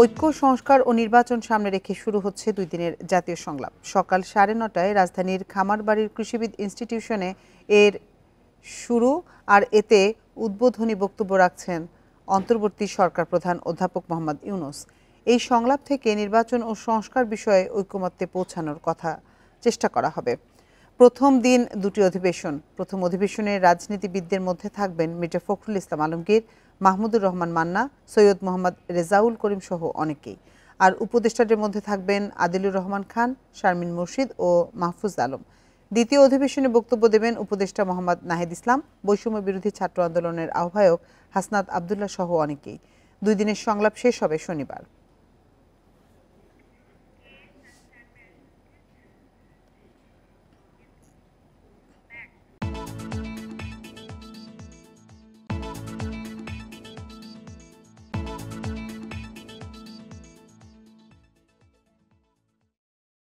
ঐক্য সংস্কার ও নির্বাচন সামনে রেখে শুরু হচ্ছে 2 দিনের জাতীয় সংলাপ। সকাল 9:30টায় রাজধানীর খামারবাড়ির কৃষিবিদ ইনস্টিটিউশনে এর শুরু। আর এতে উদ্বোধনী বক্তব্য রাখছেন অন্তর্বর্তী সরকার প্রধান অধ্যাপক মোহাম্মদ ইউনূস। এই সংলাপ থেকে নির্বাচন ও সংস্কার বিষয়ে ঐকমত্যে পৌঁছানোর চেষ্টা করা হবে। প্রথম দিন 2টি অধিবেশন। প্রথম অধিবেশনে রাজনীতিবিদদের মধ্যে থাকবেন মির্জা ফখরুল ইসলাম আলমগীর, মাহমুদুর রহমান মান্না, সৈয়দ মোহাম্মদ রেজাউল করিম সহ অনেকেই। আর উপদেষ্টাদের মধ্যে থাকবেন আদিলুর রহমান খান, শারমিন মুর্শিদ ও মাহফুজ আলম। দ্বিতীয় অধিবেশনে বক্তব্য দেবেন উপদেষ্টা মোহাম্মদ নাহিদ ইসলাম, বৈষম্য বিরোধী ছাত্র আন্দোলনের আহ্বায়ক হাসনাত আবদুল্লাহ সহ অনেকেই। 2 দিনের সংলাপ শেষ হবে শনিবার।